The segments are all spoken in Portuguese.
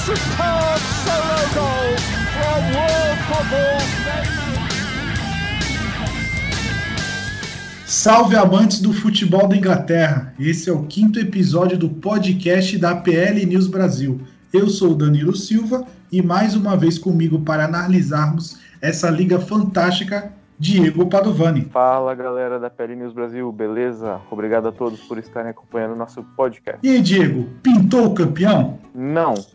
superb solo goal from World Football. Salve amantes do futebol da Inglaterra! Esse é o 5º episódio do podcast da PL News Brasil. Eu sou o Danilo Silva e mais uma vez comigo para analisarmos essa liga fantástica, Diego Padovani. Fala galera da PL News Brasil, beleza? Obrigado a todos por estarem acompanhando o nosso podcast. E aí, Diego, pintou o campeão?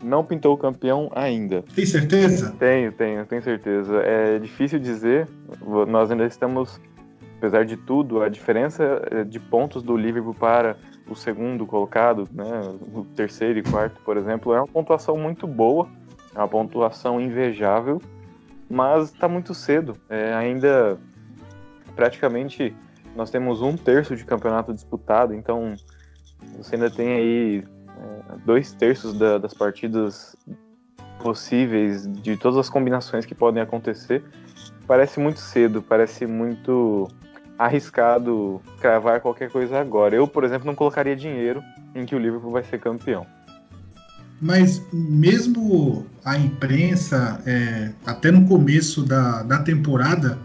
Não pintou o campeão ainda. Tem certeza? Tenho certeza. É difícil dizer, nós ainda estamos, apesar de tudo, a diferença de pontos do Liverpool para o segundo colocado, né, o terceiro e quarto, por exemplo, é uma pontuação muito boa, é uma pontuação invejável, mas está muito cedo. Ainda, praticamente, nós temos 1/3 de campeonato disputado, então você ainda tem aí 2/3 das partidas possíveis, de todas as combinações que podem acontecer. Parece muito cedo, parece muito arriscado cravar qualquer coisa agora. Eu, por exemplo, não colocaria dinheiro em que o Liverpool vai ser campeão. Mas mesmo a imprensa, até no começo da temporada,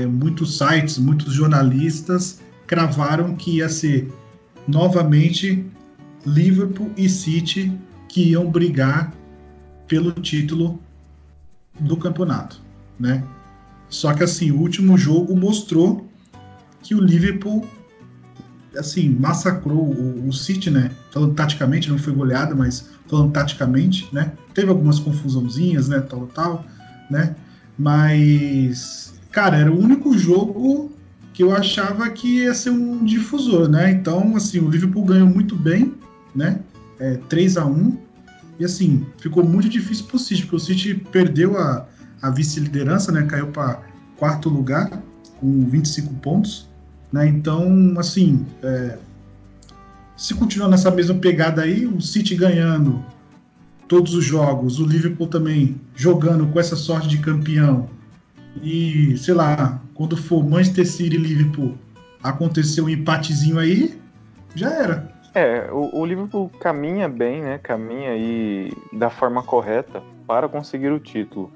muitos sites, muitos jornalistas cravaram que ia ser novamente Liverpool e City que iam brigar pelo título do campeonato, né? Só que assim, o último jogo mostrou que o Liverpool assim, massacrou o City, né? Falando taticamente, não foi goleada, mas falando taticamente, né? Teve algumas confusãozinhas, né? Tal, né? Mas, cara, era o único jogo que eu achava que ia ser um difusor, né? Então, assim, o Liverpool ganhou muito bem, né? 3-1. E, assim, ficou muito difícil pro City, porque o City perdeu a vice-liderança, né? Caiu para 4º lugar, com 25 pontos. Né? Então, assim, se continuar nessa mesma pegada aí, o City ganhando todos os jogos, o Liverpool também jogando com essa sorte de campeão, e, sei lá, quando for Manchester City e Liverpool acontecer um empatezinho aí, já era. O Liverpool caminha bem, né? Caminha aí da forma correta para conseguir o título,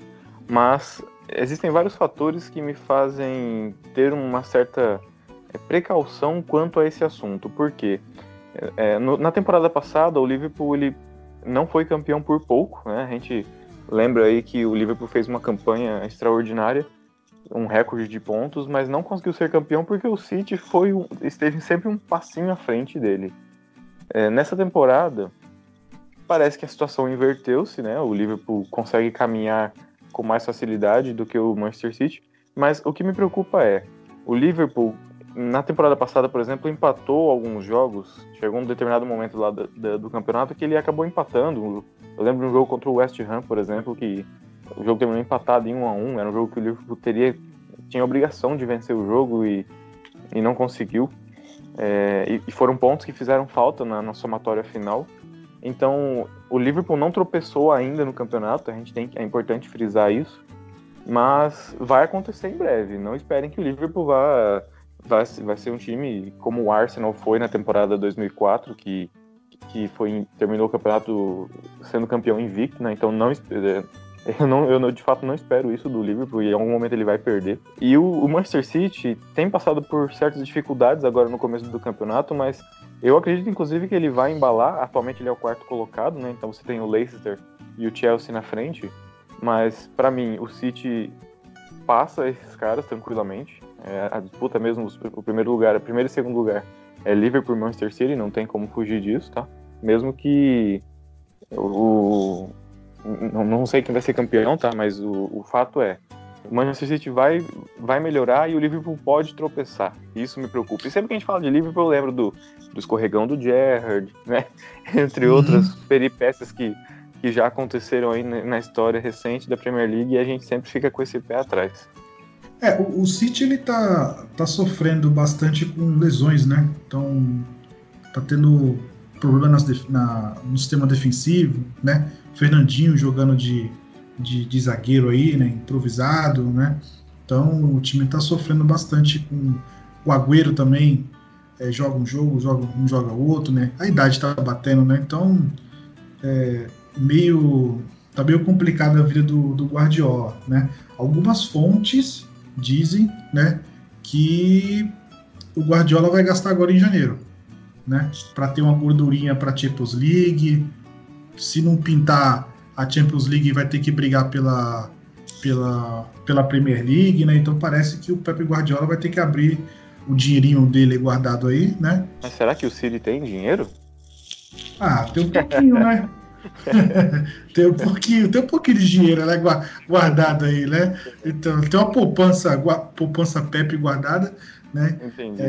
mas existem vários fatores que me fazem ter uma certa precaução quanto a esse assunto. Por quê? Na temporada passada, o Liverpool ele não foi campeão por pouco, né? A gente lembra aí que o Liverpool fez uma campanha extraordinária, um recorde de pontos, mas não conseguiu ser campeão porque o City esteve sempre um passinho à frente dele. Nessa temporada, parece que a situação inverteu-se, né? O Liverpool consegue caminhar com mais facilidade do que o Manchester City, mas o que me preocupa é o Liverpool. Na temporada passada, por exemplo, empatou alguns jogos. Chegou um determinado momento lá do campeonato que ele acabou empatando. Eu lembro de um jogo contra o West Ham, por exemplo, que o jogo terminou empatado em 1-1. Era um jogo que o Liverpool tinha a obrigação de vencer o jogo e não conseguiu. E foram pontos que fizeram falta na somatória final. Então, o Liverpool não tropeçou ainda no campeonato. É importante frisar isso. Mas vai acontecer em breve. Não esperem que o Liverpool vai ser um time como o Arsenal foi na temporada 2004, que terminou o campeonato sendo campeão invicto, né? Então eu de fato não espero isso do Liverpool, e em algum momento ele vai perder. E o Manchester City tem passado por certas dificuldades agora no começo do campeonato, mas eu acredito inclusive que ele vai embalar. Atualmente ele é o 4º colocado, né? Então você tem o Leicester e o Chelsea na frente, mas para mim o City passa esses caras tranquilamente. A disputa mesmo, o primeiro e segundo lugar é Liverpool e Manchester City, não tem como fugir disso, tá? Mesmo que não sei quem vai ser campeão, tá? Mas o fato é, o Manchester City vai melhorar e o Liverpool pode tropeçar. Isso me preocupa. E sempre que a gente fala de Liverpool, eu lembro do escorregão do Gerrard, né? Entre outras peripécias que já aconteceram aí na história recente da Premier League, e a gente sempre fica com esse pé atrás. O City ele tá sofrendo bastante com lesões, né? Então tá tendo problemas no sistema defensivo, né? Fernandinho jogando de zagueiro aí, né? Improvisado, né? Então o time tá sofrendo bastante com o Agüero também. Joga um jogo, não joga outro, né? A idade tá batendo, né? Então tá meio complicada a vida do Guardiola, né? Algumas fontes dizem, né, que o Guardiola vai gastar agora em janeiro, né, para ter uma gordurinha para a Champions League. Se não pintar a Champions League, vai ter que brigar pela Premier League, né? Então parece que o Pep Guardiola vai ter que abrir o dinheirinho dele guardado aí, né? Mas será que o City tem dinheiro? Ah, tem um pouquinho, né? tem um pouquinho de dinheiro, né, guardado aí, né? Então, tem uma poupança Pep guardada, né? Entendi.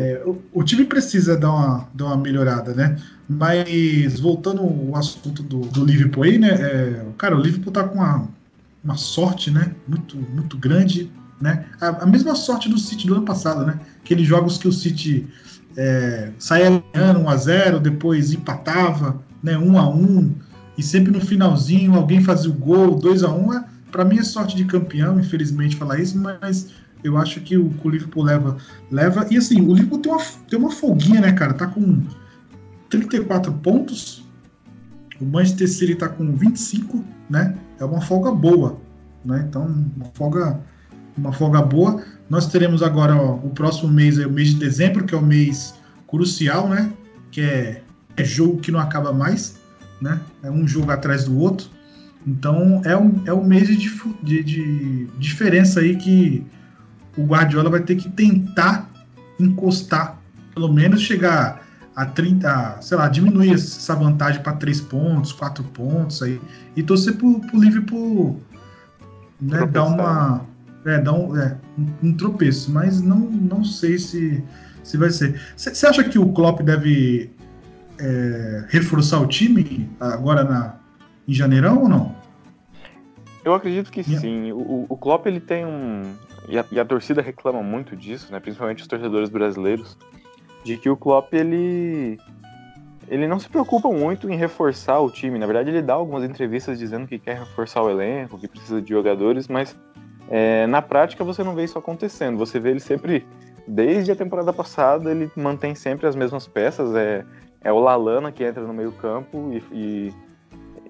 O time precisa dar uma melhorada, né? Mas voltando ao assunto do Liverpool aí, né? Cara, o Liverpool tá com uma sorte, né? Muito, muito grande, né? A mesma sorte do City do ano passado, né? Aqueles jogos que o City saía ganhando 1-0, depois empatava, né? 1-1, e sempre no finalzinho alguém fazia o gol, 2-1. Para mim é sorte de campeão, infelizmente falar isso, mas eu acho que o Liverpool leva. E assim, o Liverpool tem uma folguinha, né, cara? Tá com 34 pontos, o Manchester City tá com 25, né? É uma folga boa, né? Então, uma folga boa. Nós teremos agora, o próximo mês, o mês de dezembro, que é o mês crucial, né? Que é jogo que não acaba mais, né? É um jogo atrás do outro. Então, é um mês de diferença aí que o Guardiola vai ter que tentar encostar, pelo menos chegar a 30, sei lá, diminuir essa vantagem para 3 pontos, 4 pontos aí, e torcer pro Liverpool, né, dar um tropeço, mas não sei se vai ser. Você acha que o Klopp deve reforçar o time agora em janeirão ou não? Eu acredito que sim. O Klopp, ele tem e a torcida reclama muito disso, né? Principalmente os torcedores brasileiros, de que o Klopp, ele não se preocupa muito em reforçar o time. Na verdade, ele dá algumas entrevistas dizendo que quer reforçar o elenco, que precisa de jogadores, mas na prática você não vê isso acontecendo. Você vê ele sempre, desde a temporada passada, ele mantém sempre as mesmas peças. É o Lallana que entra no meio campo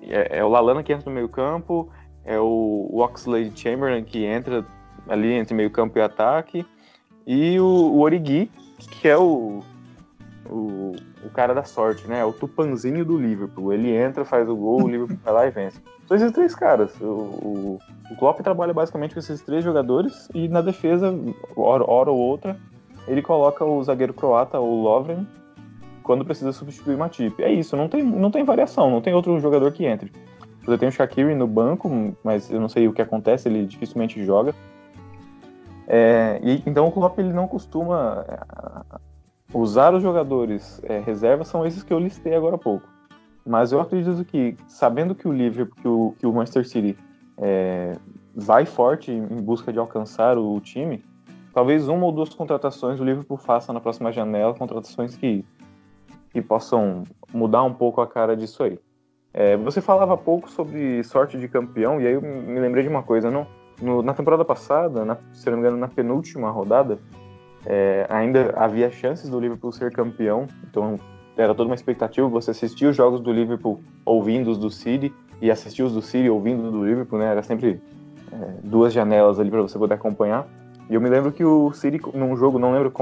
é o Lallana que entra no meio campo, é o Oxlade-Chamberlain que entra ali entre meio campo e ataque, e o Origi, que é o cara da sorte, né? É o Tupanzinho do Liverpool. Ele entra, faz o gol, o Liverpool vai lá e vence. São esses 3 caras. O Klopp trabalha basicamente com esses 3 jogadores, e na defesa, hora ou outra, ele coloca o zagueiro croata, o Lovren, quando precisa substituir o Matip. É isso, não tem variação, não tem outro jogador que entre. Você tem o Shaqiri no banco, mas eu não sei o que acontece, ele dificilmente joga. Então o Klopp, ele não costuma usar os jogadores reservas, são esses que eu listei agora há pouco. Mas eu acredito que, sabendo que o Liverpool, que o Manchester City vai forte em busca de alcançar o time, talvez 1 ou 2 contratações o Liverpool faça na próxima janela, contratações que possam mudar um pouco a cara disso aí. Você falava há pouco sobre sorte de campeão, e aí eu me lembrei de uma coisa. Na temporada passada, se não me engano, na penúltima rodada, ainda havia chances do Liverpool ser campeão, então era toda uma expectativa. Você assistia os jogos do Liverpool ouvindo os do City, e assistia os do City ouvindo do Liverpool, né? Era sempre 2 janelas ali para você poder acompanhar. E eu me lembro que o City, num jogo, não lembro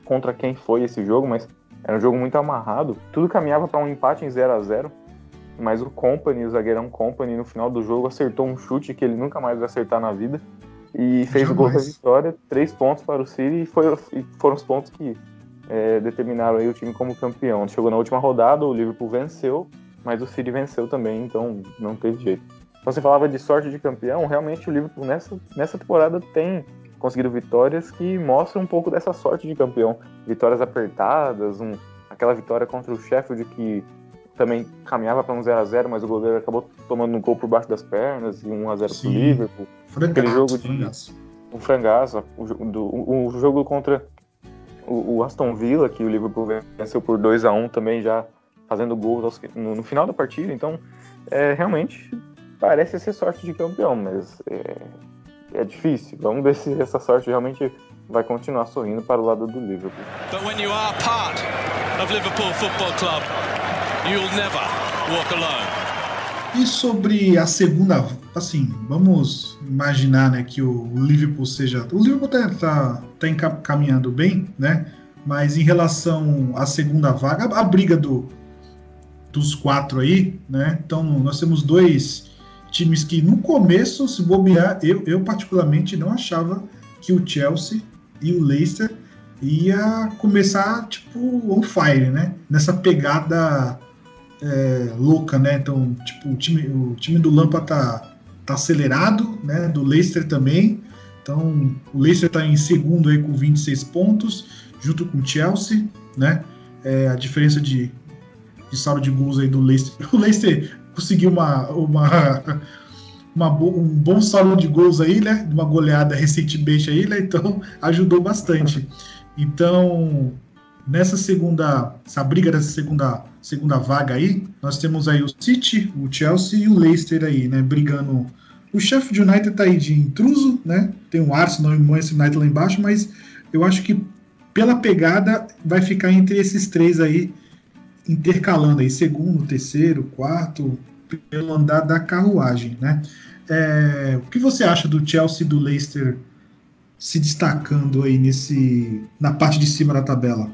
contra quem foi esse jogo, mas era um jogo muito amarrado, tudo caminhava para um empate em 0-0, mas o zagueirão Kompany, no final do jogo acertou um chute que ele nunca mais vai acertar na vida, e fez o gol da vitória, 3 pontos para o City, e foram os pontos que determinaram aí o time como campeão. Chegou na última rodada, o Liverpool venceu, mas o City venceu também, então não teve jeito. Você falava de sorte de campeão, realmente o Liverpool nessa temporada tem conseguido vitórias que mostram um pouco dessa sorte de campeão. Vitórias apertadas, aquela vitória contra o Sheffield que também caminhava para um 0-0, mas o goleiro acabou tomando um gol por baixo das pernas, e 1-0 pro Liverpool. Aquele jogo um frangaço, o jogo contra o Aston Villa, que o Liverpool venceu por 2-1 também, já fazendo gols no final da partida. Então, realmente parece ser sorte de campeão, mas é difícil. Vamos ver se essa sorte realmente vai continuar sorrindo para o lado do Liverpool. But when you are part of Liverpool Football Club, you'll never walk alone. E sobre a segunda, assim, vamos imaginar, né, que o Liverpool seja... O Liverpool tá caminhando bem, né? Mas em relação à segunda vaga, a briga dos 4 aí, né? Então nós temos 2 times que no começo, se bobear, eu particularmente não achava que o Chelsea e o Leicester ia começar, tipo, on fire, né? Nessa pegada louca, né? Então, tipo, o time do Lampard tá acelerado, né? Do Leicester também. Então, o Leicester tá em segundo aí com 26 pontos, junto com o Chelsea, né? A diferença de saldo de gols aí do Leicester. O Leicester conseguiu um bom saldo de gols aí, né? Uma goleada recentemente aí, né? Então, ajudou bastante. Então, essa briga dessa segunda vaga aí, nós temos aí o City, o Chelsea e o Leicester aí, né, brigando. O Sheffield United tá aí de intruso, né, tem o Arsenal e o Manchester United lá embaixo, mas eu acho que pela pegada vai ficar entre esses 3 aí, intercalando aí, segundo, terceiro, quarto, pelo andar da carruagem, né. O que você acha do Chelsea e do Leicester se destacando aí na parte de cima da tabela?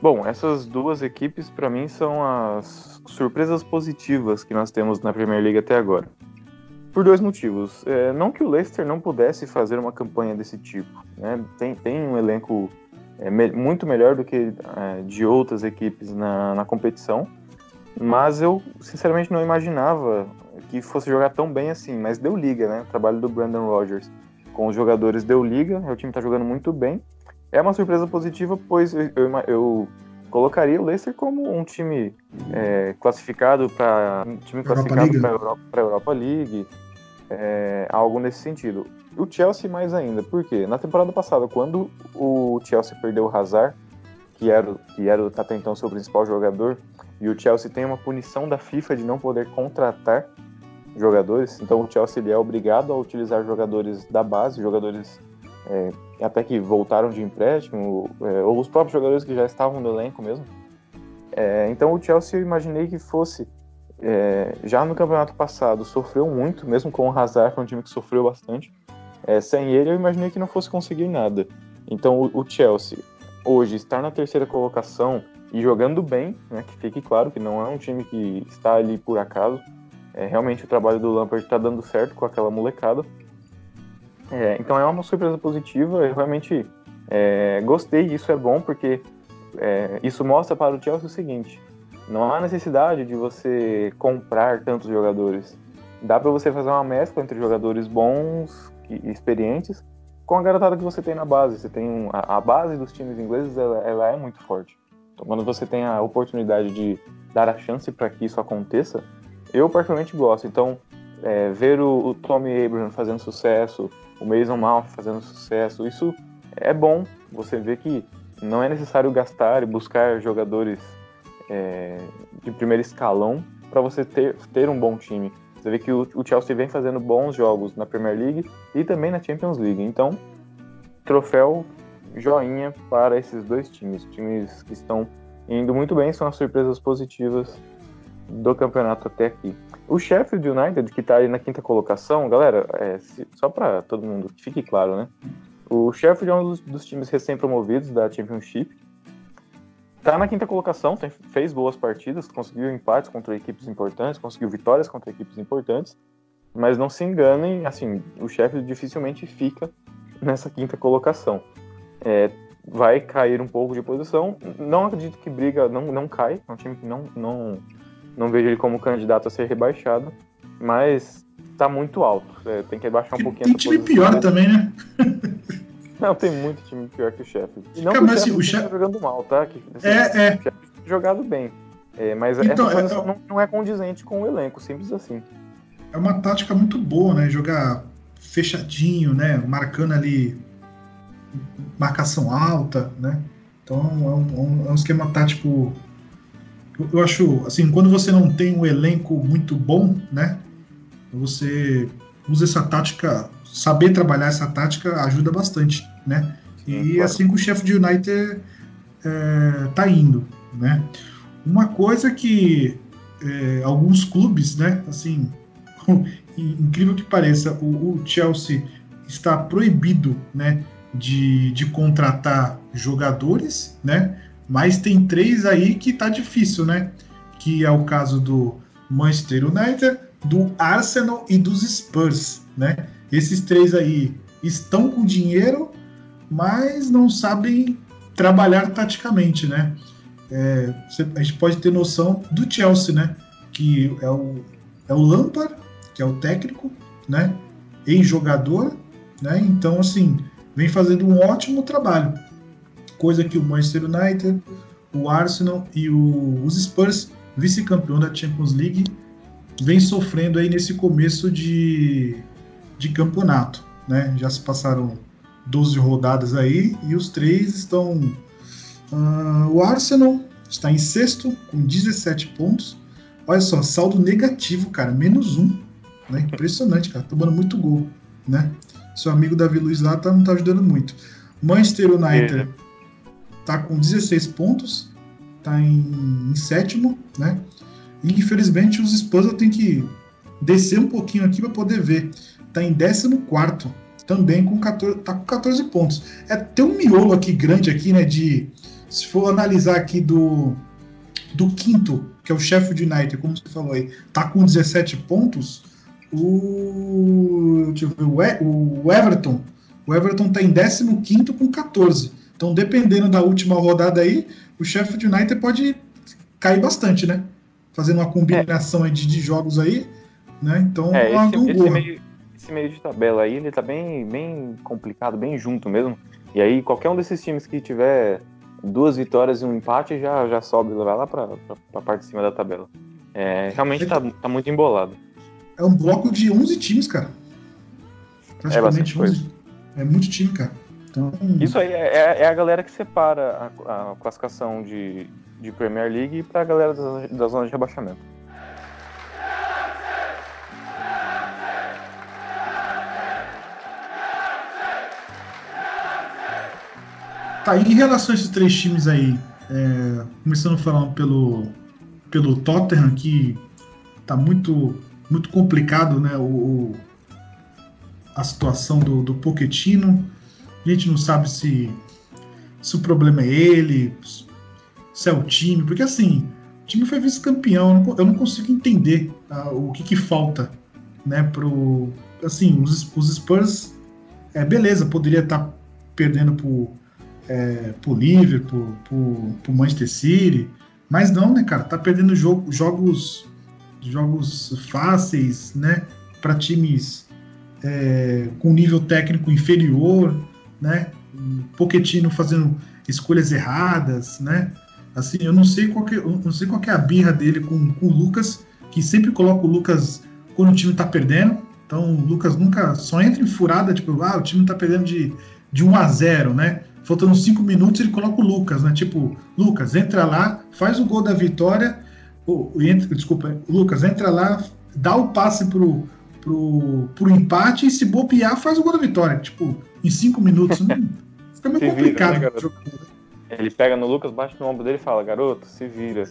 Bom, essas 2 equipes, para mim, são as surpresas positivas que nós temos na Premier League até agora. Por 2 motivos. Não que o Leicester não pudesse fazer uma campanha desse tipo, né? Tem um elenco muito melhor do que de outras equipes na competição, mas eu, sinceramente, não imaginava que fosse jogar tão bem assim, mas deu liga, né? O trabalho do Brendan Rodgers com os jogadores deu liga, o time está jogando muito bem. É uma surpresa positiva, pois eu colocaria o Leicester como um time classificado para a Europa League, algo nesse sentido. O Chelsea mais ainda, por quê? Na temporada passada, quando o Chelsea perdeu o Hazard, que era até então seu principal jogador, e o Chelsea tem uma punição da FIFA de não poder contratar jogadores, então o Chelsea ele é obrigado a utilizar jogadores da base, jogadores até que voltaram de empréstimo, ou os próprios jogadores que já estavam no elenco mesmo. Então o Chelsea, eu imaginei que fosse, já no campeonato passado, sofreu muito, mesmo com o Hazard, foi um time que sofreu bastante. Sem ele, eu imaginei que não fosse conseguir nada. Então o Chelsea, hoje, estar na 3ª colocação e jogando bem, né, que fique claro que não é um time que está ali por acaso. Realmente o trabalho do Lampard está dando certo com aquela molecada. Então é uma surpresa positiva, eu realmente gostei, isso é bom, porque isso mostra para o Chelsea o seguinte: não há necessidade de você comprar tantos jogadores, dá para você fazer uma mescla entre jogadores bons e experientes com a garotada que você tem na base. Você tem a base dos times ingleses, ela é muito forte, então quando você tem a oportunidade de dar a chance para que isso aconteça, eu particularmente gosto. Então ver o Tommy Abraham fazendo sucesso, o Mason Mount fazendo sucesso, isso é bom. Você vê que não é necessário gastar e buscar jogadores de primeiro escalão para você ter um bom time. Você vê que o Chelsea vem fazendo bons jogos na Premier League e também na Champions League. Então, troféu joinha para esses 2 times. Times que estão indo muito bem, são as surpresas positivas do campeonato até aqui. O Sheffield United, que está ali na 5ª colocação, galera, só para todo mundo que fique claro, né? O Sheffield é um dos times recém-promovidos da Championship. Está na 5ª colocação, fez boas partidas, conseguiu empates contra equipes importantes, conseguiu vitórias contra equipes importantes, mas não se enganem, assim, o Sheffield dificilmente fica nessa 5ª colocação. Vai cair um pouco de posição, não acredito que briga, não cai, é um time que não vejo ele como candidato a ser rebaixado, mas tá muito alto. Tem que baixar um pouquinho. Tem time pior também, né? Não, tem muito time pior que o Sheffield. E não que o Sheffield tá jogando mal, tá? O Sheffield jogado bem. Mas então, essa posição não é condizente com o elenco, simples assim. É uma tática muito boa, né? Jogar fechadinho, né? Marcando ali marcação alta, né? Então é um esquema tático. Eu acho, assim, quando você não tem um elenco muito bom, né? Você usa essa tática, saber trabalhar essa tática ajuda bastante, né? E claro. Assim que o Sheffield United tá indo, né? Uma coisa que alguns clubes, né? Assim, incrível que pareça, o Chelsea está proibido, né, de contratar jogadores, né? Mas tem 3 aí que tá difícil, né? Que é o caso do Manchester United, do Arsenal e dos Spurs, né? Esses 3 aí estão com dinheiro, mas não sabem trabalhar taticamente, né? A gente pode ter noção do Chelsea, né? Que é o Lampard, que é o técnico, né? Ex-jogador, né? Então, assim, vem fazendo um ótimo trabalho. Coisa que o Manchester United, o Arsenal e os Spurs, vice-campeão da Champions League, vem sofrendo aí nesse começo de campeonato, né? Já se passaram 12 rodadas aí e os 3 estão... o Arsenal está em 6º com 17 pontos. Olha só, saldo negativo, cara, -1, né? Impressionante, cara, tomando muito gol, né? Seu amigo Davi Luiz lá não tá ajudando muito. Manchester United tá com 16 pontos, tá em 7º, né? E infelizmente os Spurs eu tenho que descer um pouquinho aqui para poder ver. Tá em 14º, também com 14 pontos. Tem um miolo aqui grande aqui, né? Se for analisar aqui do 5º, que é o Sheffield United, como você falou aí, tá com 17 pontos. Deixa eu ver, o Everton tá em 15º com 14. Então, dependendo da última rodada aí, o Sheffield United pode cair bastante, né? Fazendo uma combinação aí de jogos aí, né? Então, esse meio de tabela aí, ele tá bem, bem complicado, bem junto mesmo. E aí, qualquer um desses times que tiver 2 vitórias e um empate já sobe, vai lá pra parte de cima da tabela. Realmente tá muito embolado. É um bloco de 11 times, cara. Praticamente 11. É muito time, cara. Então... Isso aí é a galera que separa a classificação de Premier League para a galera da zona de rebaixamento. Tá, e em relação a esses 3 times aí, começando falando pelo Tottenham, que tá muito, muito complicado, né, a situação do Pochettino. A gente não sabe se o problema é ele, se é o time, porque assim, o time foi vice-campeão, eu não consigo entender o que falta, né, assim, os Spurs, beleza, poderia estar perdendo pro Liverpool, pro Manchester City, mas não, né, cara, tá perdendo jogos fáceis, né, para times com nível técnico inferior, né, Pochettino fazendo escolhas erradas, né, assim, eu não sei qual que é a birra dele com o Lucas, que sempre coloca o Lucas quando o time tá perdendo. Então o Lucas nunca só entra em furada, tipo, o time tá perdendo de 1-0, né, faltando 5 minutos ele coloca o Lucas, né, tipo, Lucas, entra lá, faz o gol da vitória, Lucas, entra lá, dá o passe pro empate e se bobear faz o gol da vitória, tipo, em 5 minutos. Fica meio complicado. Vira, né, ele pega no Lucas, bate no ombro dele e fala, garoto, se vira.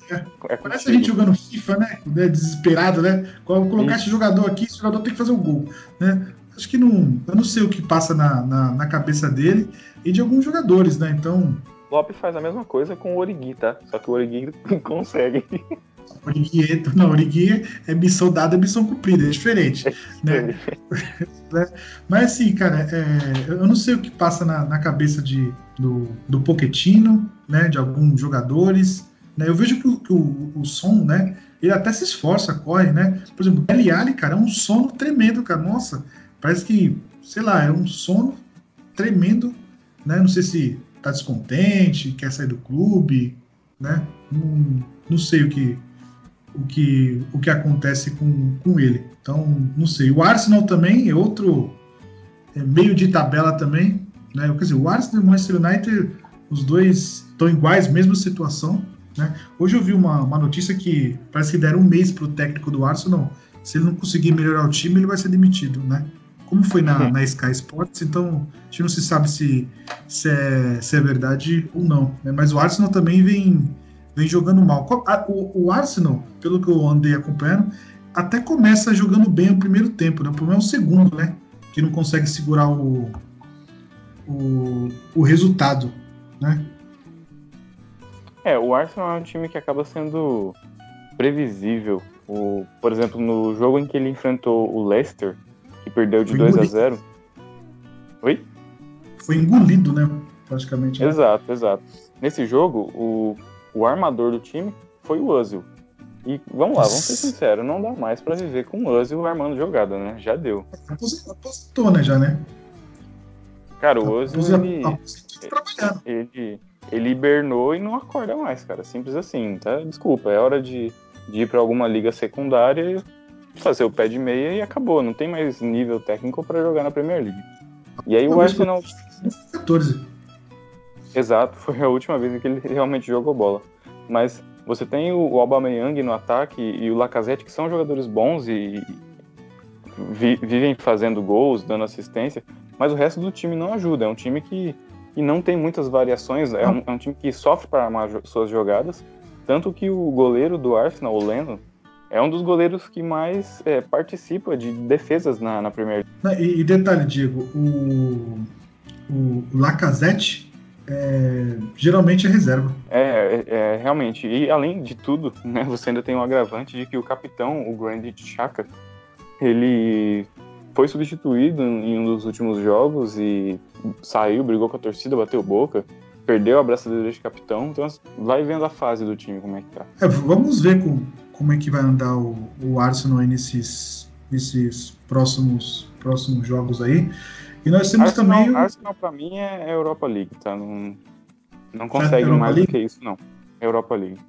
Parece a gente jogando FIFA, né? Desesperado, né? Colocar esse jogador aqui, esse jogador tem que fazer o gol, né? Acho que eu não sei o que passa na cabeça dele e de alguns jogadores, né? Então... O Klopp faz a mesma coisa com o Origi, tá? Só que o Origi consegue. O Origi é missão dada, é missão cumprida, é diferente, né? Mas assim, cara, eu não sei o que passa na cabeça do Pochettino, né, de alguns jogadores, né? Eu vejo que o Son, né, ele até se esforça, corre, né? Por exemplo, o Dele Alli, cara, é um sono tremendo, cara, nossa, parece que, sei lá, é um sono tremendo, né? Não sei se tá descontente, quer sair do clube, né? Não sei o que acontece com ele. Então, não sei. O Arsenal também é outro meio de tabela também, né? Quer dizer, o Arsenal e o Manchester United, os dois estão iguais, mesma situação, né? Hoje eu vi uma notícia que parece que deram 1 mês para o técnico do Arsenal. Se ele não conseguir melhorar o time, ele vai ser demitido, né? Como foi na Sky Sports, então a gente não se sabe se é verdade ou não, né? Mas o Arsenal também vem jogando mal. O Arsenal, pelo que eu andei acompanhando, até começa jogando bem o primeiro tempo, né? O problema é o segundo, né? Que não consegue segurar o resultado, né? O Arsenal é um time que acaba sendo previsível. Por exemplo, no jogo em que ele enfrentou o Leicester, que perdeu de 2-0. Oi? Foi engolido, né? Praticamente. Né? Exato. Nesse jogo, o armador do time foi o Ozil. E vamos lá, vamos ser sinceros, não dá mais pra viver com o Ozil armando jogada, né? Já deu. Aposentou, né, já, né? Cara, o Ozil, ele hibernou e não acorda mais, cara. Simples assim, tá? Desculpa, é hora de ir pra alguma liga secundária, fazer o pé de meia e acabou. Não tem mais nível técnico pra jogar na Premier League. E aí o Arsenal... 14. Exato, foi a última vez que ele realmente jogou bola. Mas... Você tem o Aubameyang no ataque e o Lacazette, que são jogadores bons e vivem fazendo gols, dando assistência, mas o resto do time não ajuda. É um time que não tem muitas variações, é um time que sofre para armar suas jogadas, tanto que o goleiro do Arsenal, o Leno, é um dos goleiros que mais participa de defesas na Premier League. E detalhe, Diego, o Lacazette... geralmente é reserva. Realmente. E além de tudo, né, você ainda tem um agravante de que o capitão, o Granit Xhaka, ele foi substituído em um dos últimos jogos e saiu, brigou com a torcida, bateu boca, perdeu a braçadeira de capitão, então vai vendo a fase do time, como é que tá. Vamos ver como é que vai andar o Arsenal aí nesses próximos jogos aí. E nós temos também... Arsenal pra mim é Europa League, tá? Não consegue mais do que isso, não. Europa League.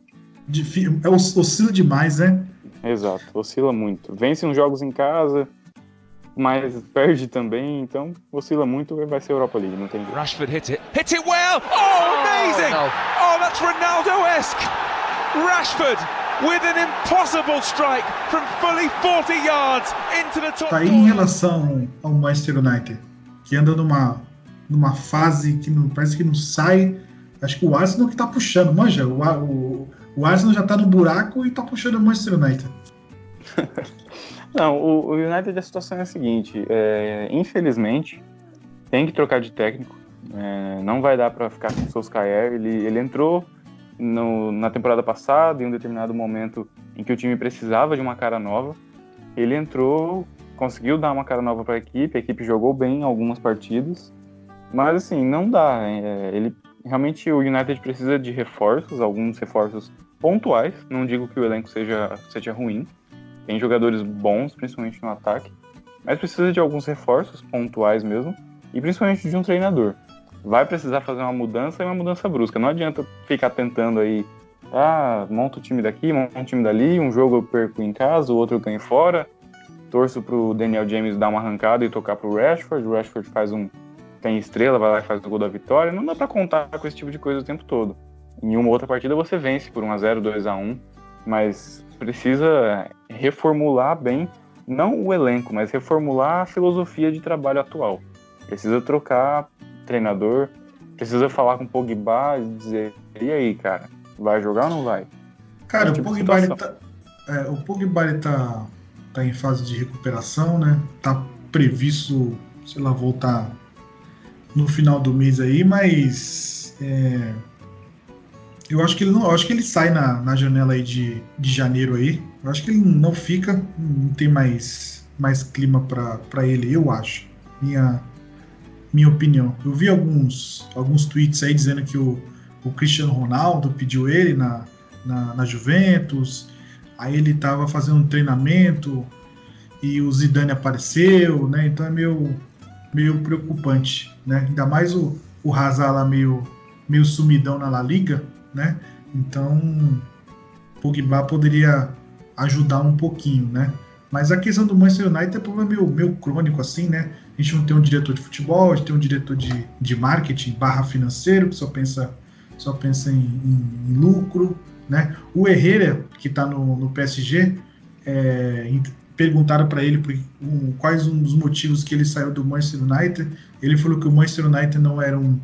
Oscila demais, né? Exato, oscila muito. Vence uns jogos em casa, mas perde também, então oscila muito e vai ser Europa League, não tem jeito. Rashford hits it well! Oh, amazing! Oh, that's Ronaldo-esque! Rashford with an impossible strike from fully 40 yards into the top. Tá aí em relação ao Manchester United, que anda numa fase que parece que não sai. Acho que o Arsenal que tá puxando, manja, o Arsenal já tá no buraco e tá puxando o Manchester United. Não, o United, a situação é a seguinte, infelizmente tem que trocar de técnico, não vai dar pra ficar com o Solskjaer. Ele entrou na temporada passada, em um determinado momento em que o time precisava de uma cara nova, ele entrou, conseguiu dar uma cara nova para a equipe jogou bem em algumas partidas, mas assim, não dá. Realmente o United precisa de reforços, alguns reforços pontuais, não digo que o elenco seja ruim, tem jogadores bons, principalmente no ataque, mas precisa de alguns reforços pontuais mesmo, e principalmente de um treinador. Vai precisar fazer uma mudança e uma mudança brusca. Não adianta ficar tentando aí, monta o time daqui, monta o time dali, um jogo eu perco em casa, o outro eu ganho fora, torço pro Daniel James dar uma arrancada e tocar pro Rashford, o Rashford tem estrela, vai lá e faz o gol da vitória. Não dá pra contar com esse tipo de coisa o tempo todo. Em uma outra partida você vence por 1-0, 2-1, mas precisa reformular bem, não o elenco, mas reformular a filosofia de trabalho atual. Precisa trocar treinador, precisa falar com o Pogba e dizer, e aí, cara, vai jogar ou não vai? Cara, o Pogba tá em fase de recuperação, né? Tá previsto, sei lá, voltar no final do mês aí, mas eu acho que ele sai na janela aí de janeiro aí. Eu acho que ele não fica, não tem mais clima pra ele, eu acho. Minha opinião. Eu vi alguns tweets aí dizendo que o Cristiano Ronaldo pediu ele na Juventus, aí ele tava fazendo um treinamento e o Zidane apareceu, né? Então é meio preocupante, né? Ainda mais o Hazard lá meio sumidão na La Liga, né? Então o Pogba poderia ajudar um pouquinho, né? Mas a questão do Manchester United é problema meio crônico, assim, né? A gente não tem um diretor de futebol, a gente tem um diretor de marketing / financeiro, que só pensa em lucro, né? O Herrera, que está no PSG, perguntaram para ele quais um dos motivos que ele saiu do Manchester United. Ele falou que o Manchester United não era um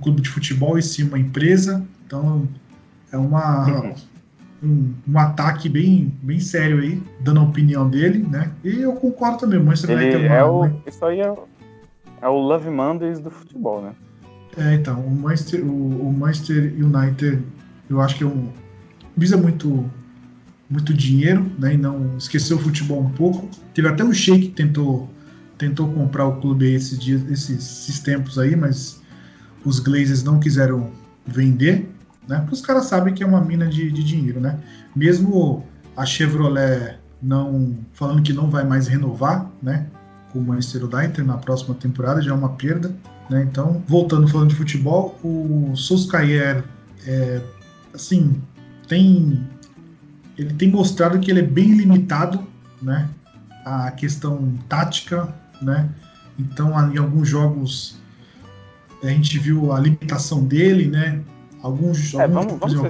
clube de futebol, e sim uma empresa. Então, É um ataque bem, bem sério aí, dando a opinião dele, né? E eu concordo também, o Manchester United isso aí é o Love Mondays do futebol, né? Então, o Manchester United, eu acho que visa muito dinheiro, né? E não esqueceu o futebol um pouco. Teve até o Sheik que tentou comprar o clube esses tempos aí, mas os Glazers não quiseram vender, né? Porque os caras sabem que é uma mina de dinheiro, né? Mesmo a Chevrolet falando que não vai mais renovar, né? Com o Manchester United na próxima temporada, já é uma perda, né? Então, falando de futebol, o Solskjaer, assim, ele tem mostrado que ele é bem limitado, né? A questão tática, né? Então, em alguns jogos a gente viu a limitação dele, né? Vamos ser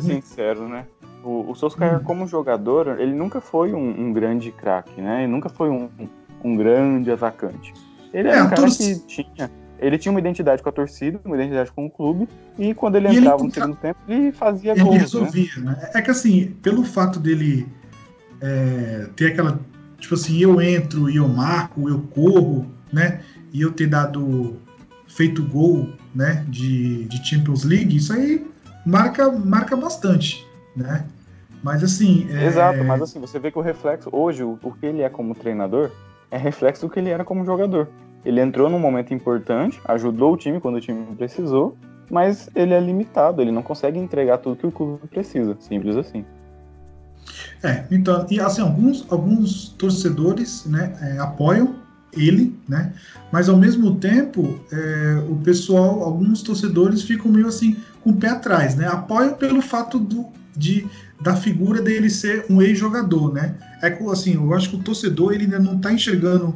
sinceros, né? O Solskjaer, como jogador, ele nunca foi um grande craque, né? Ele nunca foi um grande atacante. Ele era um cara que tinha uma identidade com a torcida, uma identidade com o clube, e quando ele entrava no segundo tempo, ele fazia gols. Ele resolvia, né? É que assim, pelo fato dele ter aquela, tipo assim, eu entro e eu marco, eu corro, né? E eu ter feito gol, né? De Champions League, isso aí marca bastante, né? Mas assim... Exato, mas assim, você vê que o reflexo, hoje, o que ele é como treinador, é reflexo do que ele era como jogador. Ele entrou num momento importante, ajudou o time quando o time precisou, mas ele é limitado, ele não consegue entregar tudo que o clube precisa, simples assim. Então, e assim, alguns torcedores, né, apoiam ele, né, mas ao mesmo tempo, o pessoal, alguns torcedores ficam meio assim, com o pé atrás, né, apoiam pelo fato da figura dele ser um ex-jogador, né, assim, eu acho que o torcedor, ele ainda não está enxergando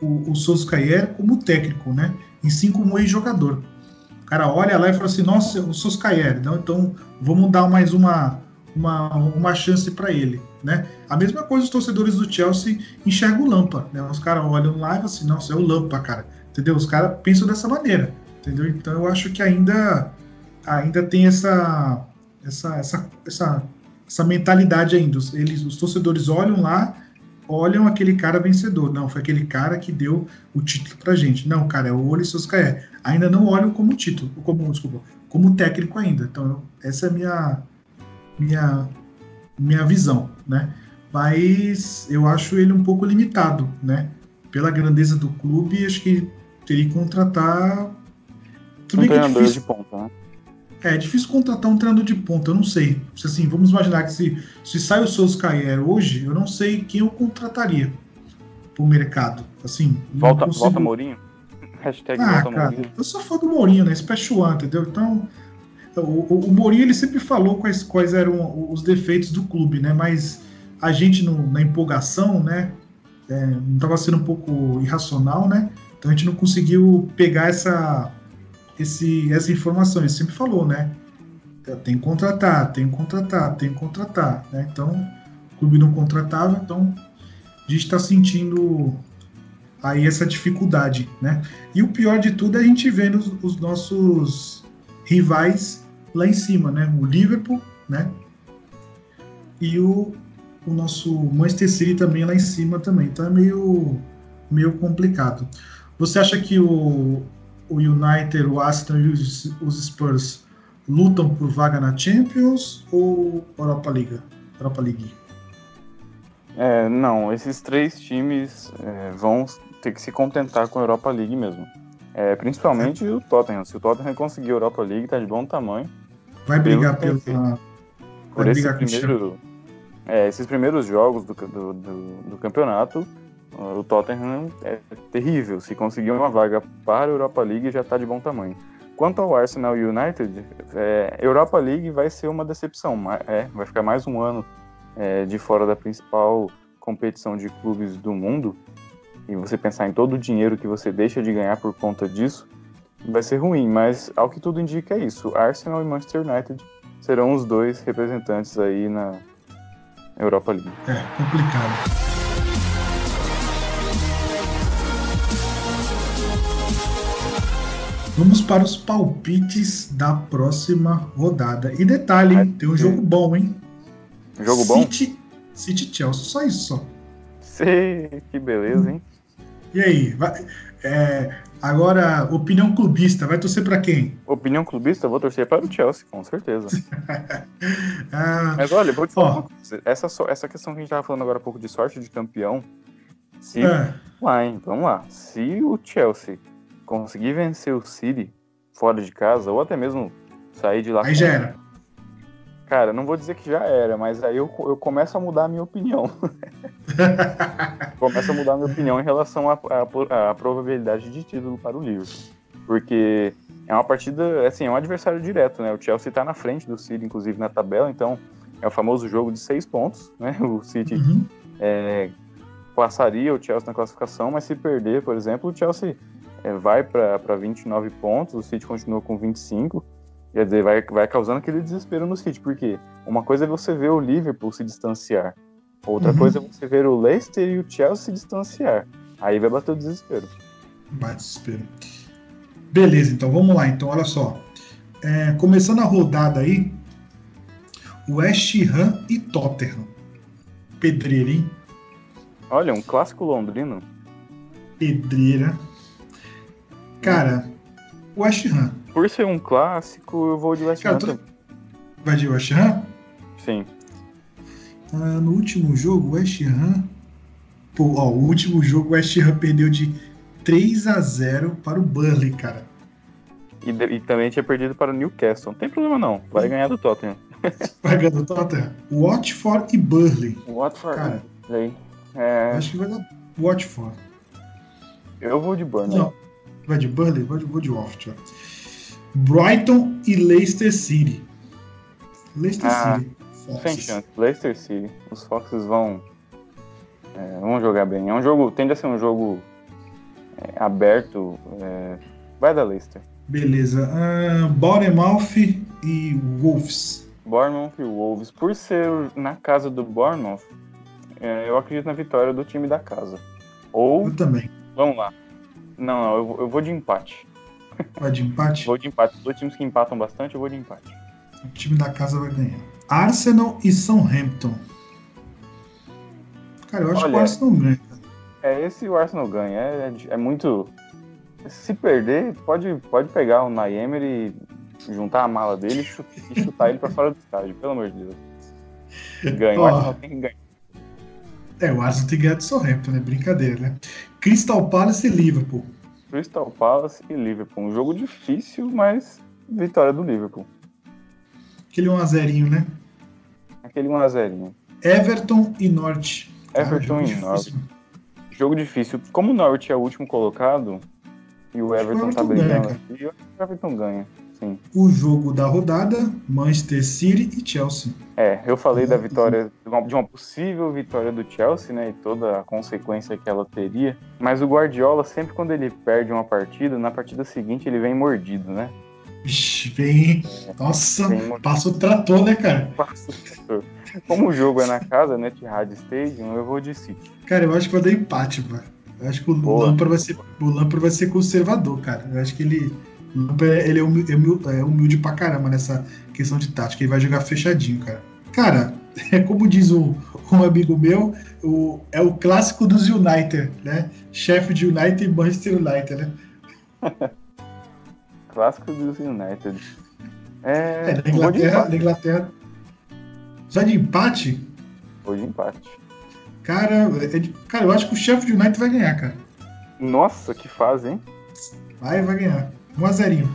o Solskjaer como técnico, né, e sim como ex-jogador. O cara olha lá e fala assim, nossa, o Solskjaer, não, então vamos dar mais uma chance para ele, né? A mesma coisa os torcedores do Chelsea enxergam o Lampa, né? Os caras olham lá e falam assim, nossa, é o Lampa, cara, entendeu? Os caras pensam dessa maneira, entendeu? Então eu acho que ainda tem essa mentalidade ainda. Os torcedores olham aquele cara vencedor. Não, foi aquele cara que deu o título pra gente. Não, cara, é o Ole Solskjaer. Ainda não olham como título, como técnico ainda. Então essa é a minha visão, né? Mas eu acho ele um pouco limitado, né? Pela grandeza do clube, acho que teria que contratar um treinador de ponta, né? É difícil contratar um treinador de ponta, eu não sei. Assim, vamos imaginar que se sai o Solskjaer hoje, eu não sei quem eu contrataria pro mercado. Assim, volta Mourinho? Volta cara, Mourinho. Eu sou fã do Mourinho, né? Special One, entendeu? Então, o Mourinho, ele sempre falou quais eram os defeitos do clube, né? Mas a gente, na empolgação, né? Não estava sendo um pouco irracional, né? Então a gente não conseguiu pegar essa informação. Ele sempre falou, né? Tem que contratar, né? Então, o clube não contratava, então a gente está sentindo aí essa dificuldade, né? E o pior de tudo é a gente vendo os nossos rivais lá em cima, né? O Liverpool, né? E o nosso Manchester City também lá em cima também. Então é meio complicado. Você acha que o United, o Arsenal e os Spurs lutam por vaga na Champions ou Europa League? Não, esses três times vão ter que se contentar com a Europa League mesmo. Principalmente o Tottenham. Se o Tottenham conseguir a Europa League, tá de bom tamanho. Vai brigar por esses primeiros jogos do campeonato. O Tottenham é terrível. Se conseguir uma vaga para a Europa League, já está de bom tamanho. Quanto ao Arsenal e United, Europa League vai ser uma decepção. Vai ficar mais um ano de fora da principal competição de clubes do mundo. E você pensar em todo o dinheiro que você deixa de ganhar por conta disso, vai ser ruim. Mas, ao que tudo indica, é isso. Arsenal e Manchester United serão os dois representantes aí na Europa League. Complicado. Vamos para os palpites da próxima rodada. E detalhe, hein? Tem um jogo bom, hein? Jogo bom? City Chelsea, só isso só. Sei, que beleza, hein? E aí? Agora, opinião clubista, vai torcer para quem? Opinião clubista, eu vou torcer para o Chelsea, com certeza. Mas olha, eu vou te falar uma coisa. Essa questão que a gente estava falando agora há pouco de sorte de campeão, vamos lá. Se o Chelsea conseguir vencer o City fora de casa, ou até mesmo sair de lá... Aí já era. Cara, não vou dizer que já era, mas aí eu começo a mudar a minha opinião. Começo a mudar a minha opinião em relação à probabilidade de título para o Liverpool. Porque é uma partida, assim, é um adversário direto, né? O Chelsea está na frente do City, inclusive, na tabela, então é o famoso jogo de 6 pontos, né? O City passaria o Chelsea na classificação, mas se perder, por exemplo, o Chelsea vai para 29 pontos, o City continua com 25. Quer dizer, vai causando aquele desespero no City, porque uma coisa é você ver o Liverpool se distanciar, outra coisa é você ver o Leicester e o Chelsea se distanciar. Aí vai bater o desespero. Bate desespero. Beleza, então vamos lá. Então, olha só. Começando a rodada aí, West Ham e Tottenham. Pedreira, hein? Olha, um clássico londrino. Pedreira. Cara, West Ham. Por ser um clássico, eu vou de West Ham. Vai de West Ham? Sim. No último jogo, West Ham... o último jogo, o West Ham perdeu de 3-0 para o Burnley, cara. E também tinha perdido para o Newcastle. Não tem problema não, vai ganhar do Tottenham. Vai ganhar do Tottenham. Watford e Burnley. Watford. Cara, acho que vai dar Watford. Eu vou de Burnley. Não, vai de Burnley? Vou de Watford. Brighton e Leicester City. Leicester City. Sem chance. Leicester City. Os Foxes vão jogar bem. Tende a ser um jogo aberto. Vai da Leicester. Beleza. Bournemouth e Wolves. Bournemouth e Wolves. Por ser na casa do Bournemouth, eu acredito na vitória do time da casa. Ou... Eu também. Vamos lá. Não, eu vou de empate. Vai de empate? Vou de empate. Os dois times que empatam bastante, eu vou de empate. O time da casa vai ganhar. Arsenal e Southampton. Cara, eu acho que o Arsenal ganha. Esse o Arsenal ganha. É muito... Se perder, pode pegar o Unai Emery e juntar a mala dele e chutar ele pra fora do estádio. Pelo amor de Deus. Ganha. O Arsenal tem que ganhar. O Arsenal tem que ganhar do Southampton, né? Brincadeira, né? Crystal Palace e Liverpool. Crystal Palace e Liverpool. Um jogo difícil, mas vitória do Liverpool. Aquele 1-0, né? Aquele 1-0. Everton e Norwich. Everton e Norwich. Jogo difícil. Como o Norwich é o último colocado e o Everton tá brigando aqui, o Everton ganha. Sim. O jogo da rodada, Manchester City e Chelsea. Eu falei da vitória, de uma possível vitória do Chelsea, né, e toda a consequência que ela teria, mas o Guardiola, sempre quando ele perde uma partida, na partida seguinte ele vem mordido, né? Vixe, vem... Nossa, passa o trator, né, cara? Passa o trator. Como o jogo é na casa, né, Etihad Stadium, eu vou de City. Cara, eu acho que vai dar empate, mano. Eu acho que o Lampard vai ser conservador, cara. Eu acho que ele é humilde pra caramba nessa questão de tática. Ele vai jogar fechadinho, cara. Cara, como diz um amigo meu, é o clássico dos United, né? Sheffield United e Manchester United, né? Clássico dos United. Na Inglaterra. Já de empate? Vou de empate. Cara, eu acho que o Sheffield United vai ganhar, cara. Nossa, que fase, hein? Vai ganhar. 1-0.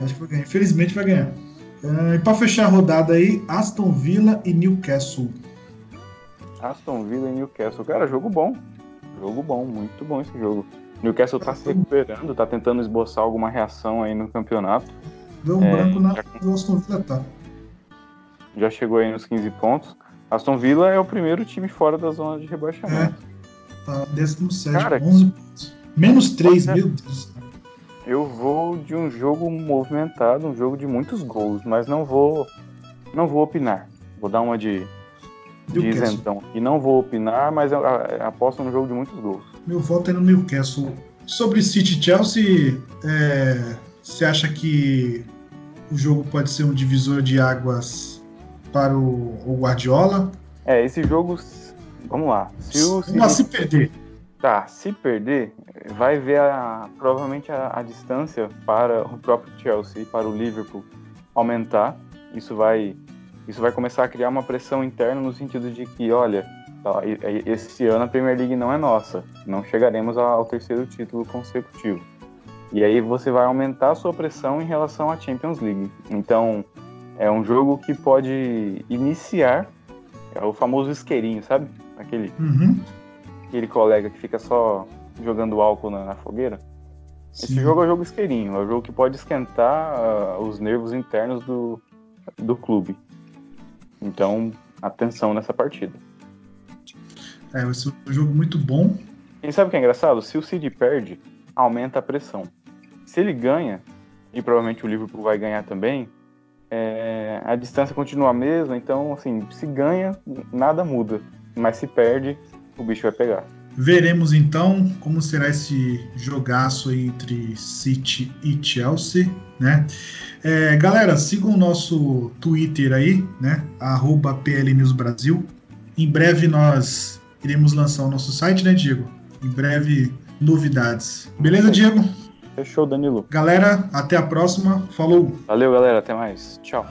Acho que vai ganhar. Infelizmente vai ganhar. E pra fechar a rodada aí, Aston Villa e Newcastle. Aston Villa e Newcastle. Cara, jogo bom. Jogo bom, muito bom esse jogo. Newcastle tá se recuperando, tá tentando esboçar alguma reação aí no campeonato. Deu um branco na Aston Villa, tá? Já chegou aí nos 15 pontos. Aston Villa é o primeiro time fora da zona de rebaixamento. Tá 17, 11 pontos. Menos 3, meu Deus. Eu vou de um jogo movimentado, um jogo de muitos gols, mas não vou opinar. Vou dar uma de isentão. E não vou opinar, mas eu aposto no jogo de muitos gols. Meu voto é no Newcastle. Sobre City e Chelsea, você acha que o jogo pode ser um divisor de águas para o Guardiola? Esse jogo, vamos lá. Se perder. Tá, se perder, vai ver provavelmente a distância para o próprio Chelsea e para o Liverpool aumentar. Isso vai começar a criar uma pressão interna no sentido de que, olha, esse ano a Premier League não é nossa, não chegaremos ao terceiro título consecutivo. E aí você vai aumentar a sua pressão em relação à Champions League. Então, é um jogo que pode iniciar, é o famoso isqueirinho, sabe? Aquele colega que fica só jogando álcool na fogueira. Sim. Esse jogo é o jogo isqueirinho, é o jogo que pode esquentar os nervos internos do clube. Então, atenção nessa partida. Vai ser um jogo muito bom. E sabe o que é engraçado? Se o City perde, aumenta a pressão. Se ele ganha, e provavelmente o Liverpool vai ganhar também, a distância continua a mesma, então, assim, se ganha, nada muda. Mas se perde, o bicho vai pegar. Veremos, então, como será esse jogaço aí entre City e Chelsea, né? Galera, sigam o nosso Twitter aí, né? @PLNewsBrasil. Em breve nós iremos lançar o nosso site, né, Diego? Em breve, novidades. Beleza, Diego? Fechou, Danilo. Galera, até a próxima. Falou! Valeu, galera. Até mais. Tchau.